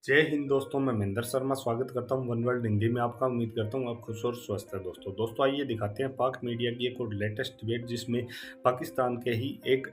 जय हिंद दोस्तों, मैं महेंद्र शर्मा स्वागत करता हूं वन वर्ल्ड हिंदी में आपका। उम्मीद करता हूं आप खुश और स्वस्थ है। दोस्तों आइए दिखाते हैं पाक मीडिया की एक और लेटेस्ट डिबेट, जिसमें पाकिस्तान के ही एक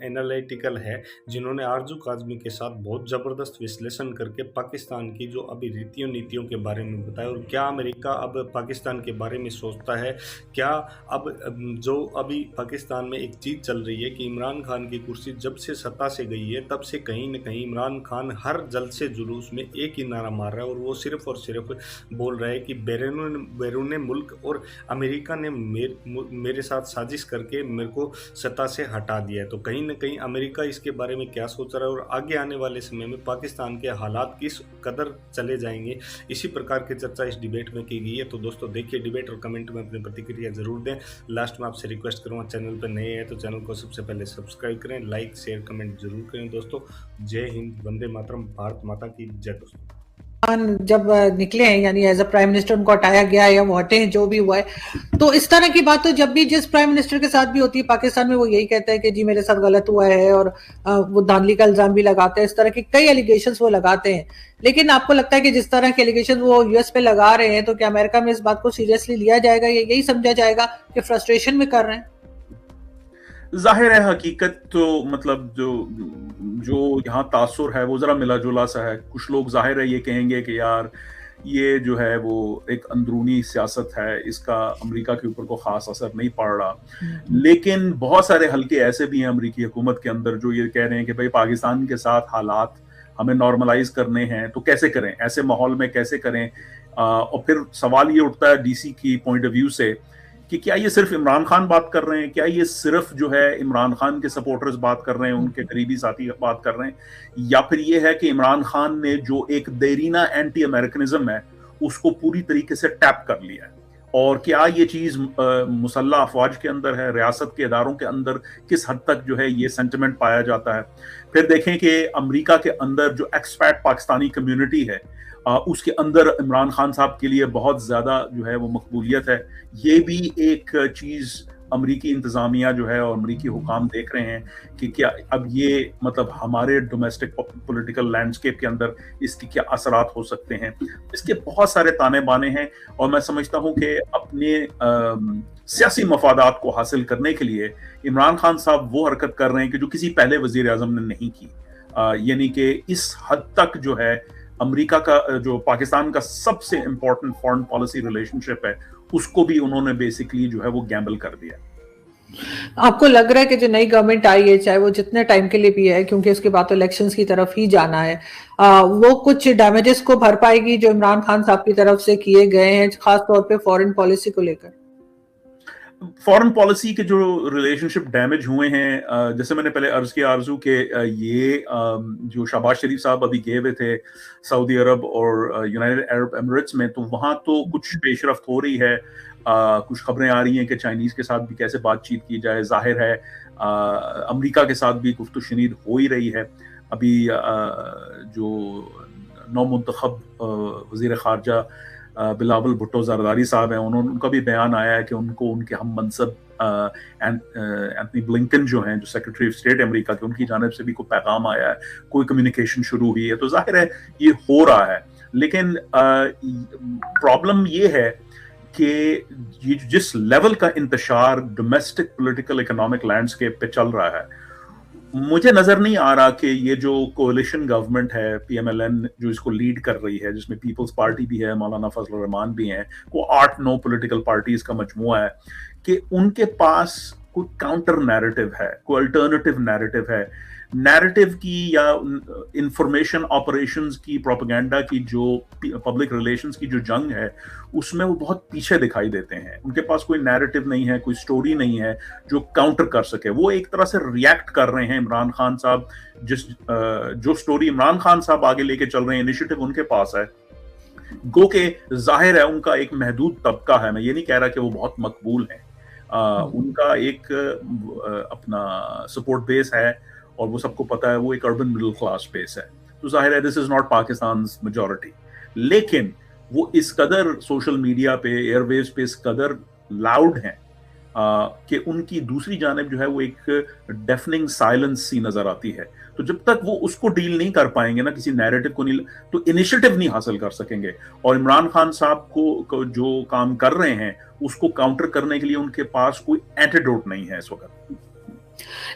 एनालिटिकल है जिन्होंने आरजू काज़मी के साथ बहुत ज़बरदस्त विश्लेषण करके पाकिस्तान की जो अभी रीतियों नीतियों के बारे में बताया, और क्या अमेरिका अब पाकिस्तान के बारे में सोचता है। क्या अब जो अभी पाकिस्तान में एक चीज़ चल रही है कि इमरान खान की कुर्सी जब से सत्ता से गई है तब से कहीं न कहीं इमरान खान हर जलसे जुलूस में एक ही नारा मार रहा है, और वो सिर्फ और सिर्फ बोल रहा है कि बैरून मुल्क और अमेरिका ने मेरे साथ साजिश करके मेरे को सत्ता से हटा दिया है। तो कहीं ना कहीं अमेरिका इसके बारे में क्या सोच रहा है, और आगे आने वाले समय में पाकिस्तान के हालात किस कदर चले जाएंगे, इसी प्रकार की चर्चा इस डिबेट में की गई है। तो दोस्तों देखिए डिबेट और कमेंट में अपनी प्रतिक्रिया जरूर दें। लास्ट में आपसे रिक्वेस्ट करूँगा, चैनल पर नए हैं तो चैनल को सबसे पहले सब्सक्राइब करें, लाइक शेयर कमेंट जरूर करें। दोस्तों जय हिंद, वंदे मातरम, भारत माता की जय। दोस्तों जब निकले हैं, यानी एज अ प्राइम मिनिस्टर उनको हटाया गया है या वो हटे हैं, जो भी हुआ है, तो इस तरह की बात तो जब भी जिस प्राइम मिनिस्टर के साथ भी होती है पाकिस्तान में, वो यही कहता है कि जी मेरे साथ गलत हुआ है, और वो धांधली का इल्जाम भी लगाते हैं। इस तरह के कई एलिगेशंस वो लगाते हैं। लेकिन आपको लगता है कि जिस तरह के एलिगेशन वो यूएस पे लगा रहे हैं, तो क्या अमेरिका में इस बात को सीरियसली लिया जाएगा, या यही समझा जाएगा कि फ्रस्ट्रेशन में कर रहे हैं? जाहिर है हकीकत तो मतलब जो यहाँ तासुर है वो जरा मिला जुला सा है। कुछ लोग जाहिर है ये कहेंगे कि यार ये जो है वो एक अंदरूनी सियासत है, इसका अमेरिका के ऊपर को खास असर नहीं पड़ रहा। लेकिन बहुत सारे हल्के ऐसे भी हैं अमेरिकी हुकूमत के अंदर जो ये कह रहे हैं कि भाई पाकिस्तान के साथ हालात हमें नॉर्मलाइज करने हैं, तो कैसे करें, ऐसे माहौल में कैसे करें। और फिर सवाल ये उठता है डीसी की पॉइंट ऑफ व्यू से कि क्या ये सिर्फ इमरान खान बात कर रहे हैं, क्या ये सिर्फ जो है इमरान खान के सपोर्टर्स बात कर रहे हैं, उनके करीबी साथी बात कर रहे हैं, या फिर ये है कि इमरान खान ने जो एक देरीना एंटी अमेरिकनिज्म है उसको पूरी तरीके से टैप कर लिया है। और क्या ये चीज मुसल्लह अफवाज के अंदर है, रियासत के इदारों के अंदर किस हद तक जो है ये सेंटिमेंट पाया जाता है। फिर देखें कि अमेरिका के अंदर जो एक्सपैट पाकिस्तानी कम्युनिटी है उसके अंदर इमरान खान साहब के लिए बहुत ज्यादा जो है वो मकबूलियत है। ये भी एक चीज अमरीकी इंतजामिया जो है और अमरीकी हुकाम देख रहे हैं कि क्या अब ये मतलब हमारे डोमेस्टिक पॉलिटिकल लैंडस्केप के अंदर इसके क्या असरात हो सकते हैं। इसके बहुत सारे ताने बाने हैं, और मैं समझता हूं कि अपने सियासी मफादात को हासिल करने के लिए इमरान खान साहब वो हरकत कर रहे हैं कि जो किसी पहले वजीर आजम ने नहीं की। यानी कि इस हद तक जो है अमेरिका का जो पाकिस्तान का सबसे इंपॉर्टेंट फॉरेन पॉलिसी रिलेशनशिप है उसको भी उन्होंने बेसिकली जो है वो गैम्बल कर दिया। आपको लग रहा है कि जो नई गवर्नमेंट आई है, चाहे वो जितने टाइम के लिए भी है, क्योंकि उसके बाद तो इलेक्शंस की तरफ ही जाना है, वो कुछ डैमेजेस को भर पाएगी जो इमरान खान साहब की तरफ से किए गए हैं, खास तौर पे फॉरेन पॉलिसी को लेकर? फॉरेन पॉलिसी के जो रिलेशनशिप डैमेज हुए हैं, जैसे मैंने पहले अर्ज किया आरजू के ये जो शहबाज शरीफ साहब अभी गए हुए थे सऊदी अरब और यूनाइटेड अरब एमिरेट्स में, तो वहां तो कुछ पेशरफ्त हो रही है। कुछ खबरें आ रही हैं कि चाइनीज के साथ भी कैसे बातचीत की जाए। जाहिर है अमेरिका के साथ भी गुफ्तगू शनीद हो ही रही है। अभी जो नौमुंतखब वजीर खारजा बिलावल भुट्टो जरदारी साहब हैं, उनका भी बयान आया है कि उनको उनके हम मनसब एंथनी ब्लिंकन जो हैं, जो सेक्रेटरी ऑफ स्टेट अमेरिका के, उनकी जानिब से भी कोई पैगाम आया है, कोई कम्युनिकेशन शुरू हुई है। तो जाहिर है ये हो रहा है। लेकिन प्रॉब्लम ये है कि ये जिस लेवल का इंतशार डोमेस्टिक पॉलिटिकल इकोनॉमिक लैंडस्केप पे चल रहा है, मुझे नजर नहीं आ रहा कि ये जो कोalition गवर्नमेंट है PMLN जो इसको लीड कर रही है, जिसमें पीपल्स पार्टी भी है, मौलाना फजल रहमान भी हैं, वो 8-9 पॉलिटिकल पार्टीज का मजमुआ है, कि उनके पास कोई काउंटर नैरेटिव है, कोई अल्टरनेटिव नैरेटिव है। नैरेटिव की या इंफॉर्मेशन ऑपरेशंस की, प्रोपेगेंडा की, जो पब्लिक रिलेशंस की जो जंग है, उसमें वो बहुत पीछे दिखाई देते हैं। उनके पास कोई नैरेटिव नहीं है, कोई स्टोरी नहीं है जो काउंटर कर सके। वो एक तरह से रिएक्ट कर रहे हैं इमरान खान साहब, जो स्टोरी इमरान खान साहब आगे लेके चल रहे हैं, इनिशिएटिव उनके पास है। गो के जाहिर है उनका एक महदूद तबका है, मैं ये नहीं कह रहा कि वो बहुत मकबूल है। उनका एक अपना सपोर्ट बेस है, और वो सबको पता है वो एक अर्बन मिडिल क्लास बेस है। तो जाहिर है this is not Pakistan majority. लेकिन वो इस कदर सोशल मीडिया पे, एयरवेव्स पे इस कदर लाउड हैं کہ ان کی دوسری جانب جو ہے وہ ایک ڈیفننگ سائلنس سی نظر آتی ہے. تو جب تک وہ اس کو ڈیل نہیں کر پائیں گے نا, کسی نیریٹو کو نہیں, تو انیشیٹو نہیں حاصل کر سکیں گے. اور عمران خان صاحب کو جو کام کر رہے ہیں اس کو کاؤنٹر کرنے کے لیے ان کے پاس کوئی اینٹیڈوٹ نہیں ہے اس وقت.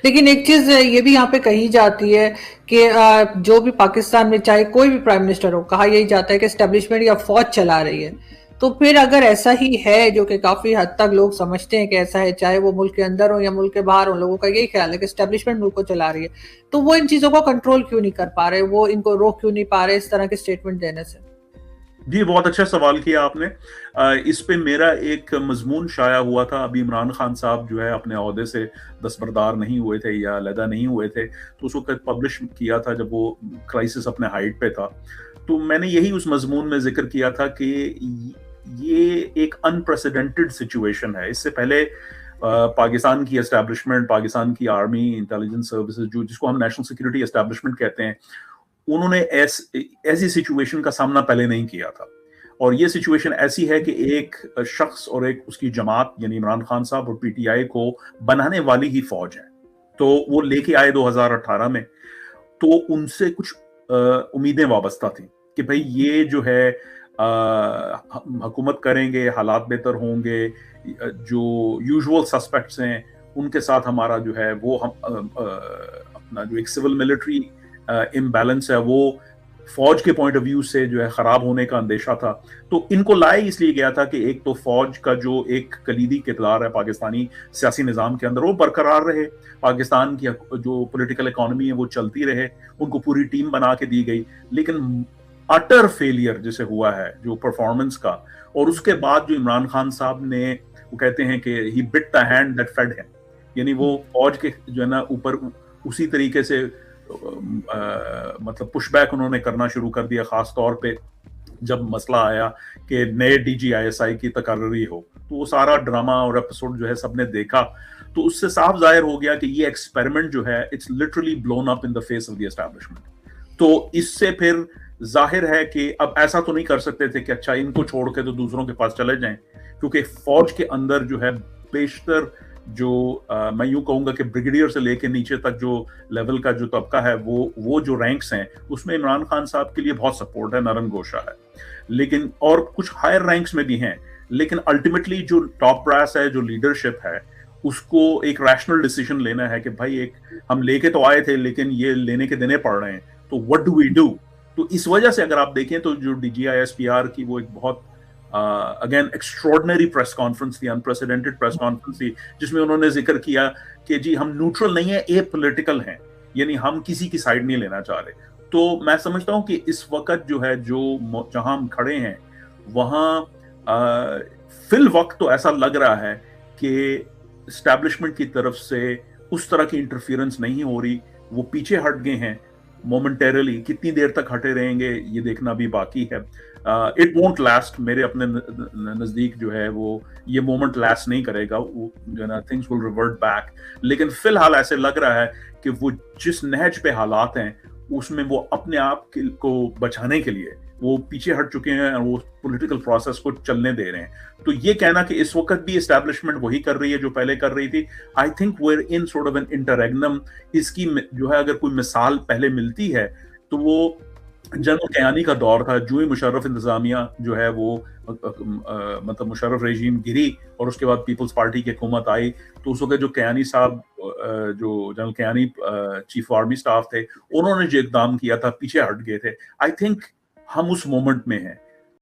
لیکن ایک چیز یہ بھی یہاں پہ کہی جاتی ہے کہ جو بھی پاکستان میں چاہے کوئی بھی پرائم منسٹر ہو, کہا یہی جاتا ہے کہ اسٹیبلشمنٹ یا فوج چلا رہی ہے. تو پھر اگر ایسا ہی ہے, جو کہ کافی حد تک لوگ سمجھتے ہیں کہ ایسا ہے, چاہے وہ ملک کے اندر ہو یا ملک کے باہر ہو, لوگوں کا یہی خیال ہے کہ اسٹیبلشمنٹ ملک کو چلا رہی ہے, تو وہ ان چیزوں کو کنٹرول کیوں نہیں کر پا رہے, وہ ان کو روک کیوں نہیں پا رہے اس طرح کے اسٹیٹمنٹ دینے سے؟ جی بہت اچھا سوال کیا آپ نے. اس پہ میرا ایک مضمون شائع ہوا تھا. ابھی عمران خان صاحب جو ہے اپنے عہدے سے دستبردار نہیں ہوئے تھے یا علیحدہ نہیں ہوئے تھے, تو اس وقت پبلش کیا تھا جب وہ کرائسس اپنے ہائٹ پہ تھا. تو میں نے یہی اس مضمون میں ذکر کیا تھا کہ یہ ایک انپریسیڈنٹڈ سچویشن ہے. اس سے پہلے پاکستان کی اسٹیبلشمنٹ, پاکستان کی آرمی, انٹیلیجنس سروسز, جس کو ہم نیشنل سیکورٹی اسٹیبلشمنٹ کہتے ہیں, انہوں نے ایسی سچویشن کا سامنا پہلے نہیں کیا تھا. اور یہ سچویشن ایسی ہے کہ ایک شخص اور ایک اس کی جماعت یعنی عمران خان صاحب اور پی ٹی آئی کو بنانے والی ہی فوج ہے. تو وہ لے کے آئے 2018 میں, تو ان سے کچھ امیدیں وابستہ تھیں کہ بھئی یہ جو ہے حکومت کریں گے, حالات بہتر ہوں گے, جو یوزول سسپیکٹس ہیں ان کے ساتھ ہمارا جو ہے وہ اپنا جو ایک سول ملٹری امبیلنس ہے وہ فوج کے پوائنٹ آف ویو سے جو ہے خراب ہونے کا اندیشہ تھا. تو ان کو لائے اس لیے گیا تھا کہ ایک تو فوج کا جو ایک کلیدی کردار ہے پاکستانی سیاسی نظام کے اندر وہ برقرار رہے, پاکستان کی جو پولیٹیکل اکانومی ہے وہ چلتی رہے. ان کو پوری ٹیم بنا کے دی گئی, لیکن اٹر فیلئر جسے ہوا ہے جو پرفارمنس کا, اور اس کے بعد جو عمران خان صاحب نے وہ کہتے ہیں کہ he bit the hand that fed him, یعنی وہ فوج کے جو ہے نا اوپر اسی طریقے سے مطلب پش بیک انہوں نے کرنا شروع کر دیا, خاص طور پہ جب مسئلہ آیا کہ نئے D G I S I کی تقرری ہو. تو وہ سارا ڈرامہ اور ایپیسوڈ جو ہے سب نے دیکھا, تو اس سے صاف ظاہر ہو گیا کہ یہ ایکسپیریمنٹ جو ہے it's literally blown up in the face of the establishment. تو اس سے پھر ظاہر ہے کہ اب ایسا تو نہیں کر سکتے تھے کہ اچھا ان کو چھوڑ کے تو دوسروں کے پاس چلے جائیں, کیونکہ فوج کے اندر جو ہے بیشتر جو میں یوں کہوں گا کہ بریگیڈیئر سے لے کے نیچے تک جو لیول کا جو طبقہ ہے وہ جو رینکس ہیں اس میں عمران خان صاحب کے لیے بہت سپورٹ ہے, نرم گوشہ ہے. لیکن اور کچھ ہائر رینکس میں بھی ہیں, لیکن الٹیمیٹلی جو ٹاپ براس ہے, جو لیڈرشپ ہے, اس کو ایک ریشنل ڈیسیژن لینا ہے کہ بھائی ایک ہم لے کے تو آئے تھے لیکن یہ لینے کے دینے پڑ رہے ہیں, تو what do we do. تو اس وجہ سے اگر آپ دیکھیں تو جو D G I S P R کی وہ ایک بہت اگین ایکسٹراڈنری پریس کانفرنس تھی, انپریسیڈنٹڈ پریس کانفرنس تھی, جس میں انہوں نے ذکر کیا کہ جی ہم نیوٹرل نہیں ہیں, اے پولیٹیکل ہیں, یعنی ہم کسی کی سائڈ نہیں لینا چاہ رہے. تو میں سمجھتا ہوں کہ اس وقت جو ہے جو جہاں ہم کھڑے ہیں وہاں فی الوقت تو ایسا لگ رہا ہے کہ اسٹیبلشمنٹ کی طرف سے اس طرح کی انٹرفیئرنس نہیں ہو رہی, وہ پیچھے ہٹ گئے ہیں مومنٹیرلی. کتنی دیر تک ہٹے رہیں گے یہ دیکھنا بھی باقی ہے. اٹ وونٹ لاسٹ, میرے اپنے نزدیک جو ہے وہ یہ مومنٹ لاسٹ نہیں کرے گا, وہ جو ہے نا تھنگس ول ریورٹ بیک. لیکن فی الحال ایسے لگ رہا ہے کہ وہ جس نہج پہ حالات ہیں اس میں وہ اپنے آپ کو بچانے کے لیے وہ پیچھے ہٹ چکے ہیں اور وہ پولیٹیکل پروسیس کو چلنے دے رہے ہیں. تو یہ کہنا کہ اس وقت بھی اسٹیبلشمنٹ وہی کر رہی ہے جو پہلے کر رہی تھی, I think we're in sort of an interregnum. اس کی جو ہے اگر کوئی مثال پہلے ملتی ہے تو وہ جنرل کیانی کا دور تھا. جو ہی مشرف انتظامیہ جو ہے وہ مطلب مشرف رژیم گری اور اس کے بعد پیپلز پارٹی کی حکومت آئی, تو اس وقت جو کیانی صاحب جو general Kayani chief army staff تھے, انہوں نے جو اقدام کیا تھا پیچھے ہٹ گئے تھے. آئی تھنک ہم اس مومنٹ میں ہیں